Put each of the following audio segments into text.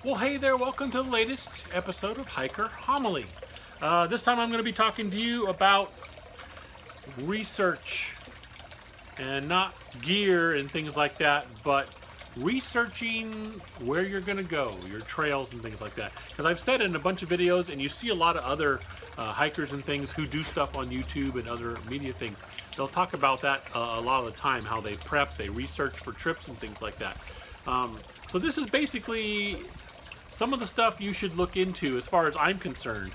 Well, hey there, welcome to the latest episode of Hiker Homily. This time I'm going to be talking to you about research and not gear and things like that, but researching where you're going to go, your trails and things like that. Because I've said in a bunch of videos, and you see a lot of other hikers and things who do stuff on YouTube and other media things. They'll talk about that a lot of the time, how they prep, they research for trips and things like that. So this is basically some of the stuff you should look into as far as I'm concerned.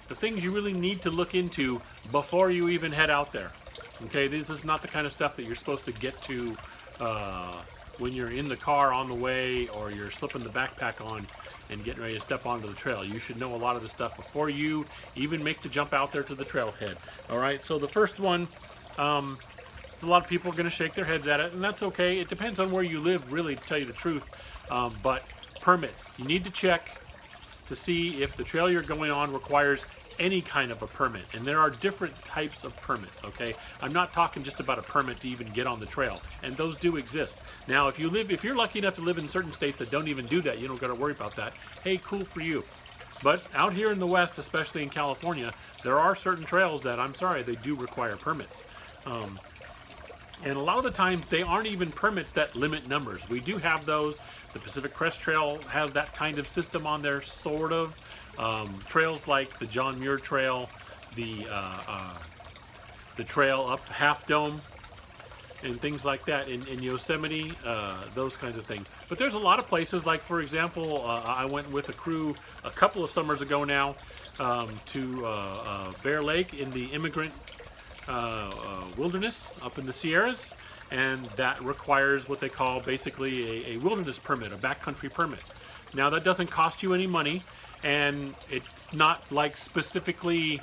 The things you really need to look into before you even head out there. Okay, this is not the kind of stuff that you're supposed to get to when you're in the car on the way, or you're slipping the backpack on and getting ready to step onto the trail. You should know a lot of this stuff before you even make the jump out there to the trailhead. All right, so the first one, a lot of people are going to shake their heads at it, and that's okay. It depends on where you live, really, to tell you the truth. But permits, you need to check to see if the trail you're going on requires any kind of a permit, and there are different types of permits. Okay, I'm not talking just about a permit to even get on the trail, and those do exist. Now if you're lucky enough to live in certain states that don't even do that, you don't got to worry about that. Hey, cool for you. But out here in the West, especially in California, there are certain trails that, I'm sorry, they do require permits. And a lot of the times they aren't even permits that limit numbers. We do have those. The Pacific Crest Trail has that kind of system on there, sort of. Trails like the John Muir Trail, the trail up Half Dome, and things like that in Yosemite, those kinds of things. But there's a lot of places, like for example, I went with a crew a couple of summers ago now to Bear Lake in the Immigrant wilderness up in the Sierras, and that requires what they call basically a wilderness permit, a backcountry permit. Now that doesn't cost you any money, and it's not like specifically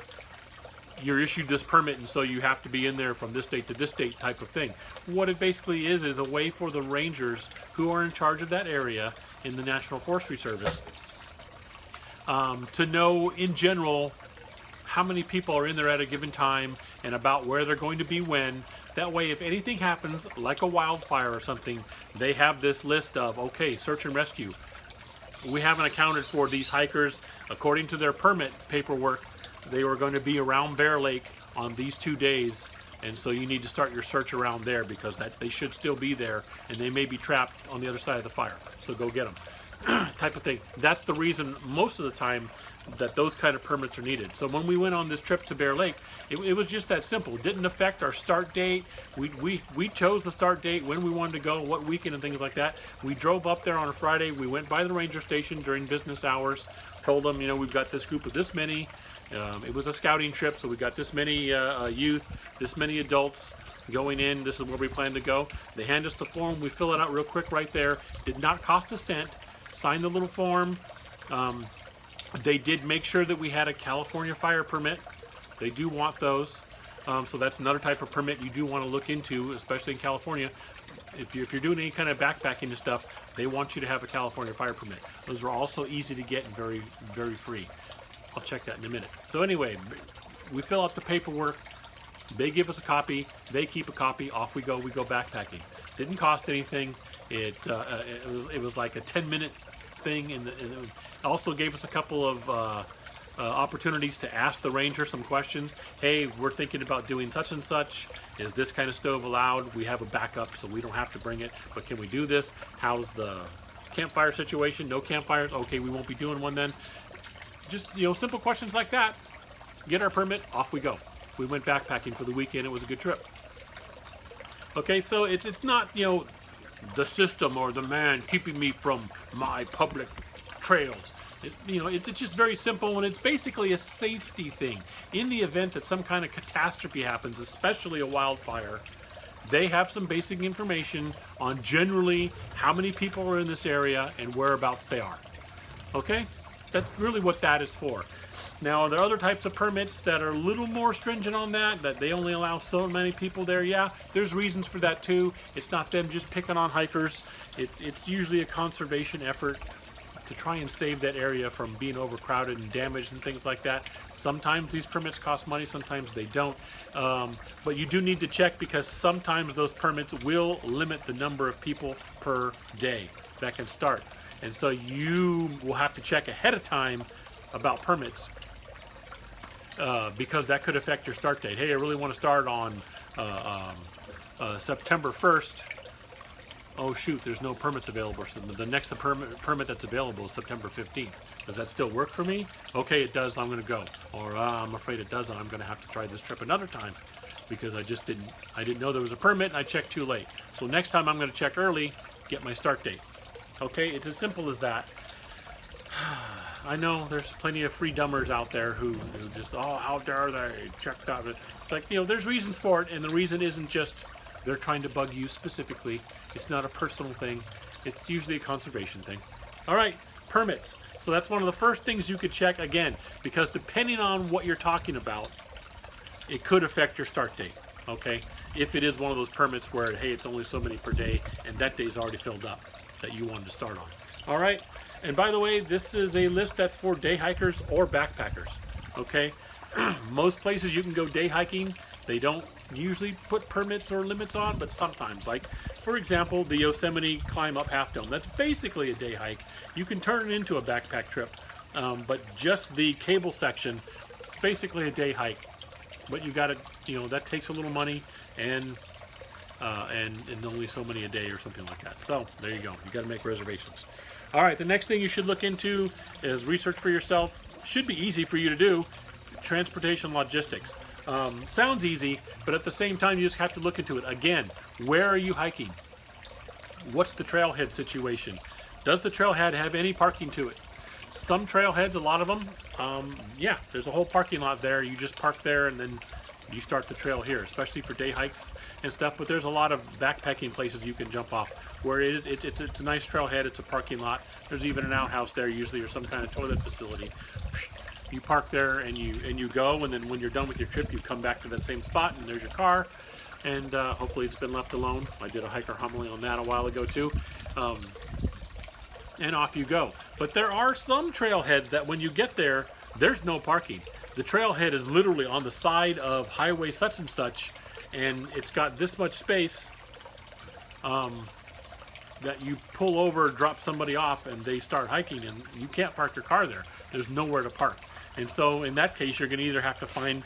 you're issued this permit and so you have to be in there from this date to this date type of thing. What it basically is a way for the rangers who are in charge of that area in the National Forestry Service to know in general how many people are in there at a given time and about where they're going to be when. That way, if anything happens, like a wildfire or something, they have this list of, okay, search and rescue. We haven't accounted for these hikers. According to their permit paperwork, they were going to be around Bear Lake on these 2 days, and so you need to start your search around there, because they should still be there, and they may be trapped on the other side of the fire. So go get them. Type of thing. That's the reason most of the time that those kind of permits are needed. So when we went on this trip to Bear Lake, it was just that simple. It didn't affect our start date. We chose the start date, when we wanted to go, what weekend and things like that. We drove up there on a Friday. We went by the ranger station during business hours, told them, we've got this group of this many. It was a scouting trip, so we got this many youth, this many adults going in. This is where we plan to go. They hand us the form. We fill it out real quick right there. Did not cost a cent. Sign the little form. They did make sure that we had a California fire permit. They do want those. So that's another type of permit you do want to look into, especially in California. If you're doing any kind of backpacking and stuff, they want you to have a California fire permit. Those are also easy to get and very, very free. I'll check that in a minute. So anyway, we fill out the paperwork. They give us a copy. They keep a copy. Off we go. We go backpacking. Didn't cost anything. It was like a 10-minute thing, and it also gave us a couple of opportunities to ask the ranger some questions. Hey, we're thinking about doing such and such. Is this kind of stove allowed? We have a backup, so we don't have to bring it, but can we do this? How's the campfire situation? No campfires? Okay, we won't be doing one then. Just, simple questions like that. Get our permit, off we go. We went backpacking for the weekend. It was a good trip. Okay, so it's not, the system or the man keeping me from my public trails. It's just very simple, and it's basically a safety thing. In the event that some kind of catastrophe happens, especially a wildfire, they have some basic information on generally how many people are in this area and whereabouts they are. Okay? That's really what that is for. Now, there are other types of permits that are a little more stringent on that they only allow so many people there. Yeah, there's reasons for that too. It's not them just picking on hikers. It's usually a conservation effort to try and save that area from being overcrowded and damaged and things like that. Sometimes these permits cost money, sometimes they don't. But you do need to check, because sometimes those permits will limit the number of people per day that can start. And so you will have to check ahead of time about permits, because that could affect your start date. Hey, I really want to start on September 1st. Oh shoot, there's no permits available. So the next permit that's available is September 15th. Does that still work for me? Okay, it does, I'm gonna go. Or I'm afraid it doesn't, I'm gonna have to try this trip another time because I didn't know there was a permit and I checked too late. So next time I'm gonna check early, get my start date. Okay, it's as simple as that. I know there's plenty of free dumbers out there who just, oh, how dare they, checked out. It's like, there's reasons for it, and the reason isn't just they're trying to bug you specifically. It's not a personal thing. It's usually a conservation thing. All right, permits. So that's one of the first things you could check, again, because depending on what you're talking about, it could affect your start date, okay? If it is one of those permits where, hey, it's only so many per day, and that day's already filled up that you wanted to start on. All right, and by the way, this is a list that's for day hikers or backpackers, okay? Most places you can go day hiking, they don't usually put permits or limits on, but sometimes, like for example, the Yosemite Climb Up Half Dome. That's basically a day hike. You can turn it into a backpack trip, but just the cable section, basically a day hike. But you got to, that takes a little money, and only so many a day or something like that. So there you go. You got to make reservations. All right, the next thing you should look into is research for yourself. Should be easy for you to do. Transportation logistics. Sounds easy, but at the same time, you just have to look into it. Again, where are you hiking? What's the trailhead situation? Does the trailhead have any parking to it? Some trailheads, a lot of them, yeah, there's a whole parking lot there. You just park there and then you start the trail here, especially for day hikes and stuff. But there's a lot of backpacking places you can jump off where it's a nice trailhead. It's a parking lot. There's even an outhouse there usually, or some kind of toilet facility. You park there and you go, and then when you're done with your trip, you come back to that same spot, and there's your car, and hopefully it's been left alone. I did a hiker homily on that a while ago too, and off you go. But there are some trailheads that when you get there, there's no parking. The trailhead is literally on the side of highway such and such, and it's got this much space that you pull over, drop somebody off, and they start hiking, and you can't park your car there. There's nowhere to park. And so in that case, you're going to either have to find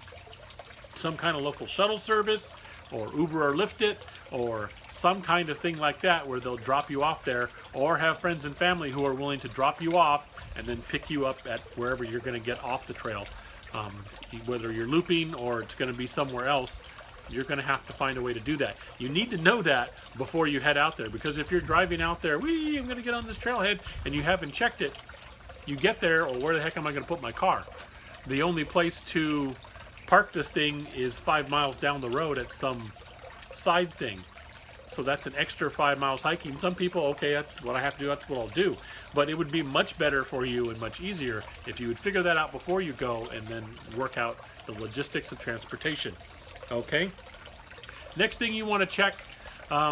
some kind of local shuttle service, or Uber or Lyft it, or some kind of thing like that where they'll drop you off there, or have friends and family who are willing to drop you off and then pick you up at wherever you're going to get off the trail. Whether you're looping or it's going to be somewhere else, you're going to have to find a way to do that. You need to know that before you head out there, because if you're driving out there, I'm going to get on this trailhead, and you haven't checked it, you get there, or where the heck am I going to put my car? The only place to park this thing is 5 miles down the road at some side thing. So that's an extra 5 miles hiking. Some people, okay, that's what I have to do, that's what I'll do. But it would be much better for you and much easier if you would figure that out before you go and then work out the logistics of transportation. Okay? Next thing you want to check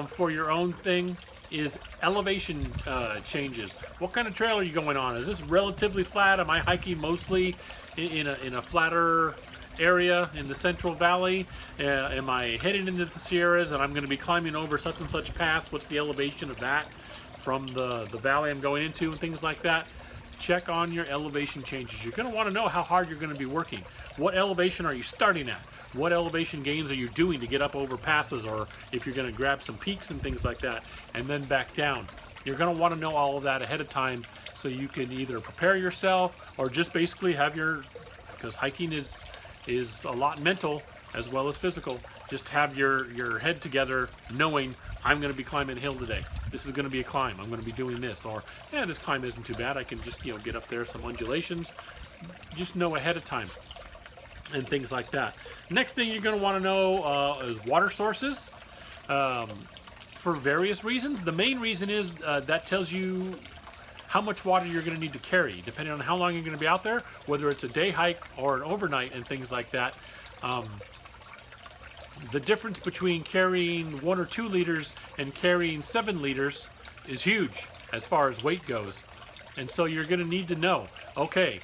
for your own thing is elevation changes. What kind of trail are you going on? Is this relatively flat? Am I hiking mostly in a flatter area in the Central Valley? Am I heading into the Sierras and I'm going to be climbing over such and such pass? What's the elevation of that from the valley I'm going into and things like that? Check on your elevation changes. You're going to want to know how hard you're going to be working. What elevation are you starting at? What elevation gains are you doing to get up over passes, or if you're going to grab some peaks and things like that and then back down? You're going to want to know all of that ahead of time so you can either prepare yourself or just basically have because hiking is a lot mental as well as physical. Just have your head together, knowing I'm going to be climbing a hill today. This is going to be a climb. I'm going to be doing this. Or, yeah, this climb isn't too bad. I can just get up there, some undulations. Just know ahead of time and things like that. Next thing you're going to want to know is water sources for various reasons. The main reason is that tells you how much water you're going to need to carry, depending on how long you're going to be out there, whether it's a day hike or an overnight and things like that. The difference between carrying 1 or 2 liters and carrying 7 liters is huge as far as weight goes. And so you're going to need to know, okay,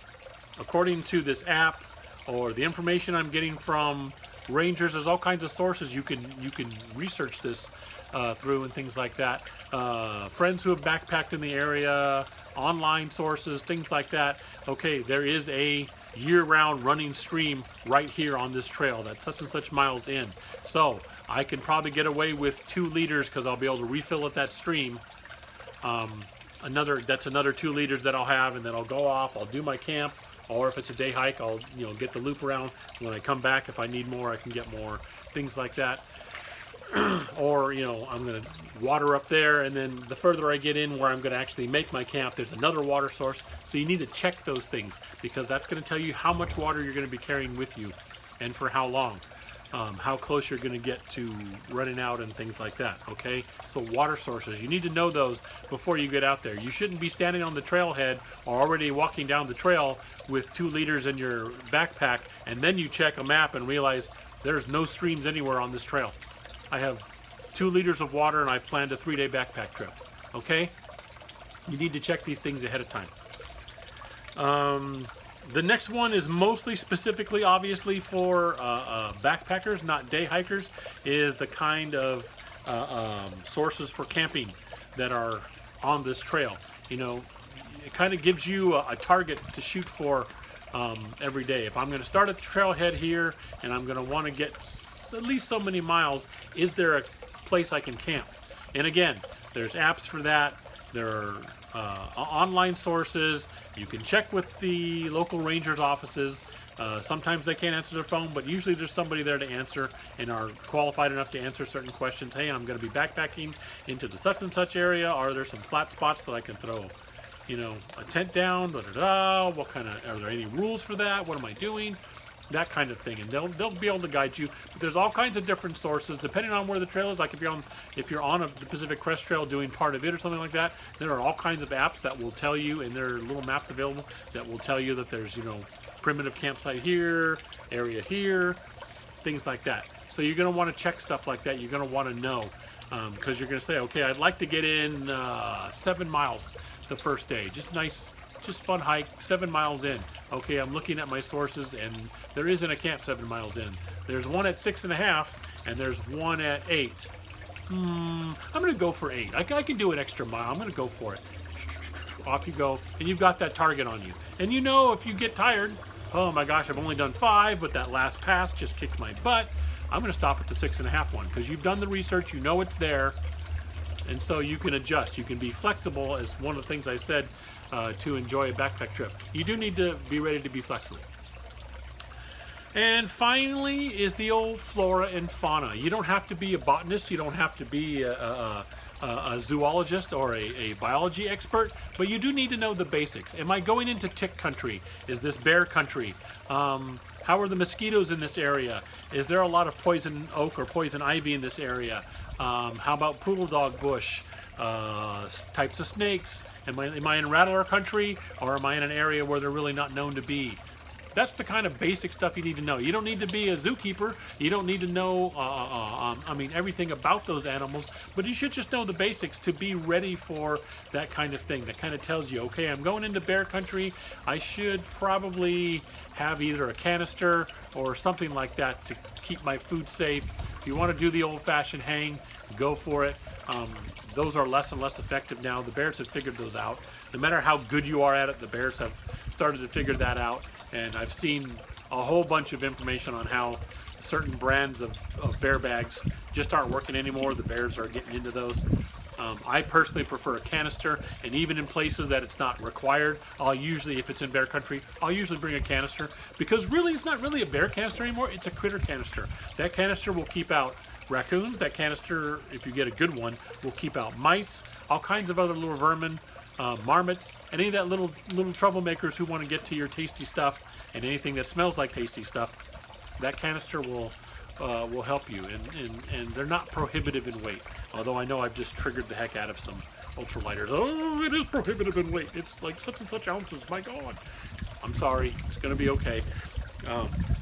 according to this app or the information I'm getting from rangers, there's all kinds of sources you can research this. through and things like that. Friends who have backpacked in the area, online sources, things like that. Okay, there is a year-round running stream right here on this trail that's such and such miles in. So I can probably get away with 2 liters because I'll be able to refill at that stream. That's another 2 liters that I'll have, and then I'll go off, I'll do my camp, or if it's a day hike, I'll get the loop around. When I come back, if I need more, I can get more, things like that. Or I'm going to water up there, and then the further I get in where I'm going to actually make my camp, there's another water source. So you need to check those things, because that's going to tell you how much water you're going to be carrying with you and for how long. How close you're going to get to running out and things like that. Okay, so water sources, you need to know those before you get out there. You shouldn't be standing on the trailhead or already walking down the trail with 2 liters in your backpack, and then you check a map and realize there's no streams anywhere on this trail. I have 2 liters of water and I planned a 3-day backpack trip. Okay, you need to check these things ahead of time. The next one is mostly specifically, obviously, for backpackers, not day hikers, is the kind of sources for camping that are on this trail. It kind of gives you a target to shoot for every day. If I'm going to start at the trailhead here and I'm going to want to get at least so many miles, is there a place I can camp? And again, there's apps for that. There are online sources. You can check with the local rangers offices. Sometimes they can't answer their phone, but usually there's somebody there to answer and are qualified enough to answer certain questions. Hey, I'm going to be backpacking into the such and such area. Are there some flat spots that I can throw a tent down? What kind of, are there any rules for that? What am I doing? That kind of thing, and they'll be able to guide you. But there's all kinds of different sources depending on where the trail is. Like if you're on the Pacific Crest Trail doing part of it or something like that, there are all kinds of apps that will tell you, and there are little maps available that will tell you that there's primitive campsite here, area here, things like that. So you're going to want to check stuff like that. You're going to want to know, because you're going to say, okay, I'd like to get in 7 miles the first day, just fun hike, 7 miles in. Okay, I'm looking at my sources, and there isn't a camp 7 miles in. There's one at 6.5, and there's one at 8. I'm going to go for 8. I can do an extra mile. I'm going to go for it. Off you go, and you've got that target on you. And if you get tired, oh my gosh, I've only done 5, but that last pass just kicked my butt. I'm going to stop at the 6.5 one, because you've done the research, it's there, and so you can adjust. You can be flexible, as one of the things I said, to enjoy a backpack trip. You do need to be ready to be flexible. And finally is the old flora and fauna. You don't have to be a botanist, you don't have to be a zoologist or a biology expert, but you do need to know the basics. Am I going into tick country? Is this bear country? How are the mosquitoes in this area? Is there a lot of poison oak or poison ivy in this area? How about poodle dog bush? Types of snakes. Am I in rattler country, or am I in an area where they're really not known to be? That's the kind of basic stuff you need to know. You don't need to be a zookeeper. You don't need to know, everything about those animals, but you should just know the basics to be ready for that kind of thing. That kind of tells you, okay, I'm going into bear country. I should probably have either a canister or something like that to keep my food safe. If you want to do the old-fashioned hang, go for it. Those are less and less effective now. The bears have figured those out. No matter how good you are at it, the bears have started to figure that out. And I've seen a whole bunch of information on how certain brands of bear bags just aren't working anymore. The bears are getting into those. I personally prefer a canister, and even in places that it's not required, I'll usually, if it's in bear country, I'll usually bring a canister, because really it's not really a bear canister anymore, it's a critter canister. That canister will keep out raccoons. That canister, if you get a good one, will keep out mice, all kinds of other little vermin, marmots, any of that little troublemakers who want to get to your tasty stuff, and anything that smells like tasty stuff. That canister will help you, and they're not prohibitive in weight. Although I know I've just triggered the heck out of some ultralighters. Oh, it is prohibitive in weight. It's like such and such ounces. My God. I'm sorry. It's going to be okay.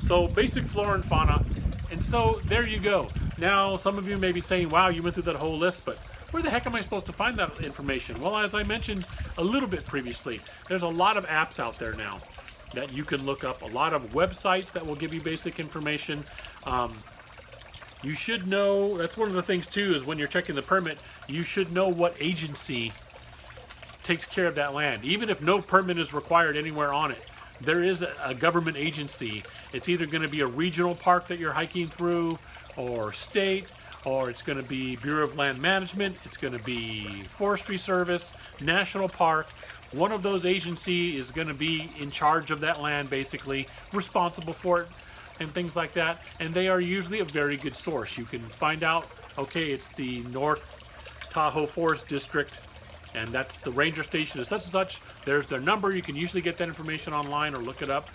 So basic flora and fauna. And so there you go. Now, some of you may be saying, wow, you went through that whole list, but where the heck am I supposed to find that information? Well, as I mentioned a little bit previously, there's a lot of apps out there now that you can look up, a lot of websites that will give you basic information. You should know, that's one of the things too, is when you're checking the permit, you should know what agency takes care of that land. Even if no permit is required anywhere on it, there is a government agency. It's either going to be a regional park that you're hiking through, or state, or it's going to be Bureau of Land Management, it's going to be Forestry Service, National Park. One of those agencies is going to be in charge of that land, basically, responsible for it and things like that. And they are usually a very good source. You can find out, okay, it's the North Tahoe Forest District, and that's the ranger station is such and such. There's their number. You can usually get that information online or look it up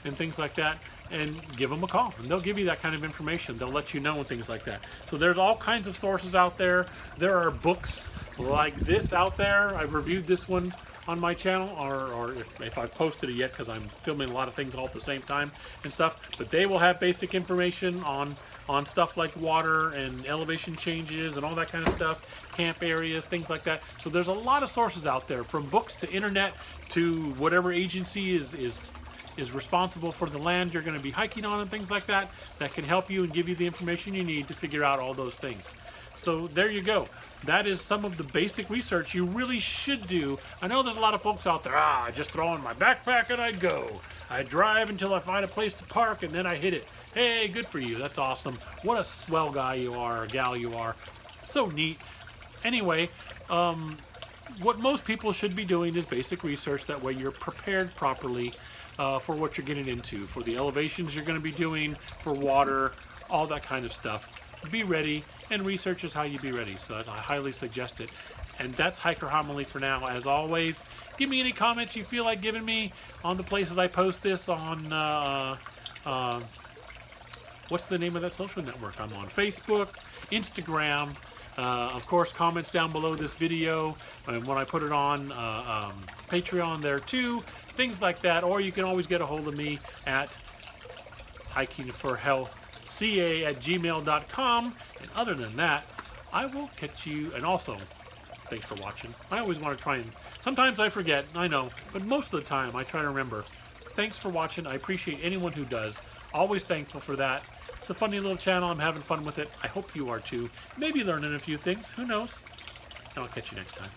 and things like that, and give them a call, and they'll give you that kind of information. They'll let you know and things like that. So there's all kinds of sources out there. There are books like this out there. I've reviewed this one on my channel, or if I've posted it yet, because I'm filming a lot of things all at the same time and stuff. But they will have basic information on stuff like water and elevation changes and all that kind of stuff, camp areas, things like that. So there's a lot of sources out there, from books to internet to whatever agency is responsible for the land you're going to be hiking on and things like that, that can help you and give you the information you need to figure out all those things. So there you go. That is some of the basic research you really should do. I know there's a lot of folks out there, I just throw in my backpack and I go. I drive until I find a place to park and then I hit it. Hey, good for you. That's awesome. What a swell guy you are, or gal you are. So neat. Anyway, what most people should be doing is basic research. That way you're prepared properly for what you're getting into, for the elevations you're going to be doing, for water, all that kind of stuff. Be ready, and research is how you be ready. So I highly suggest it. And that's Hiker Homily for now. As always, give me any comments you feel like giving me on the places I post this on. What's the name of that social network I'm on? Facebook, Instagram. Of course, comments down below this video, and when I put it on Patreon there too, things like that. Or you can always get a hold of me at hikingforhealthca@gmail.com. And other than that, I will catch you. And also, thanks for watching. I always want to try and, sometimes I forget, I know, but most of the time I try to remember. Thanks for watching. I appreciate anyone who does. Always thankful for that. It's a funny little channel. I'm having fun with it. I hope you are too. Maybe learning a few things. Who knows? And I'll catch you next time.